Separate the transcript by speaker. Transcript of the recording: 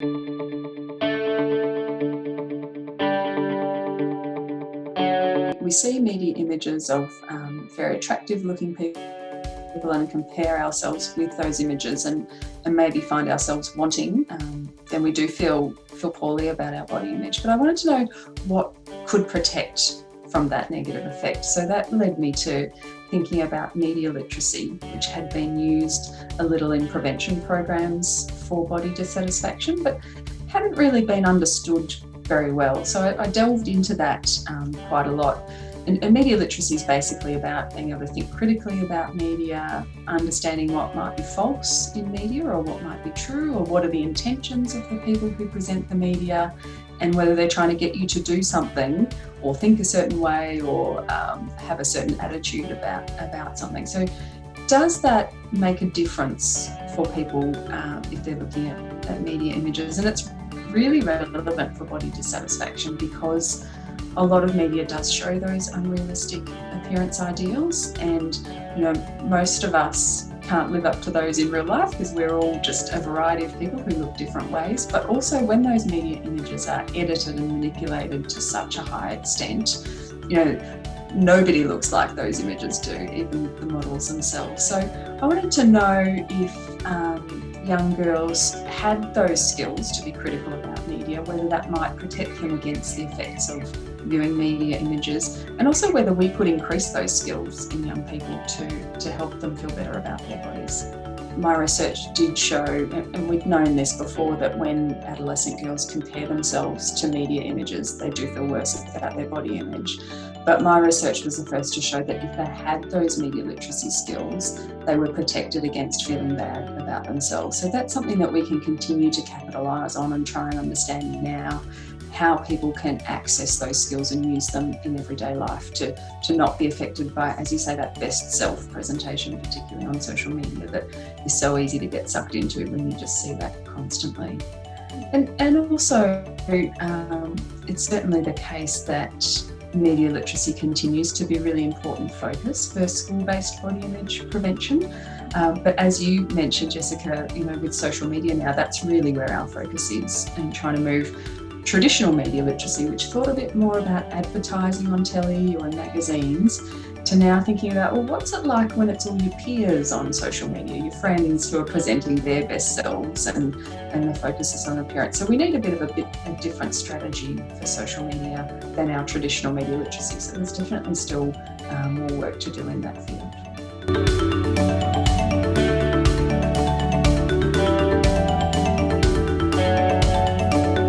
Speaker 1: We see media images of very attractive looking people and compare ourselves with those images and maybe find ourselves wanting, then we do feel poorly about our body image. But I wanted to know what could protect from that negative effect. So that led me to thinking about media literacy, which had been used a little in prevention programs for body dissatisfaction, but hadn't really been understood very well. So I delved into that quite a lot. And media literacy is basically about being able to think critically about media, understanding what might be false in media or what might be true, or what are the intentions of the people who present the media, and whether they're trying to get you to do something or think a certain way or have a certain attitude about something. So does that make a difference for people if they're looking at media images? And it's really relevant for body dissatisfaction because a lot of media does show those unrealistic appearance ideals, and most of us can't live up to those in real life because we're all just a variety of people who look different ways. But also when those media images are edited and manipulated to such a high extent, nobody looks like those images do, even the models themselves. So I wanted to know if young girls had those skills to be critical about media, whether that might protect them against the effects of viewing media images, and also whether we could increase those skills in young people to help them feel better about their bodies. My research did show, and we'd known this before, that when adolescent girls compare themselves to media images, they do feel worse about their body image. But my research was the first to show that if they had those media literacy skills, they were protected against feeling bad about themselves. So that's something that we can continue to capitalise on and try and understand now, how people can access those skills and use them in everyday life to not be affected by, as you say, that best self presentation, particularly on social media, that is so easy to get sucked into when you just see that constantly. And also, it's certainly the case that media literacy continues to be a really important focus for school-based body image prevention. But as you mentioned, Jessica, with social media now, that's really where our focus is, and trying to move traditional media literacy, which thought a bit more about advertising on telly or in magazines, to now thinking about, well, what's it like when it's all your peers on social media, your friends who are presenting their best selves, and the focus is on appearance. So we need a different strategy for social media than our traditional media literacy. So there's definitely still more work to do in that field.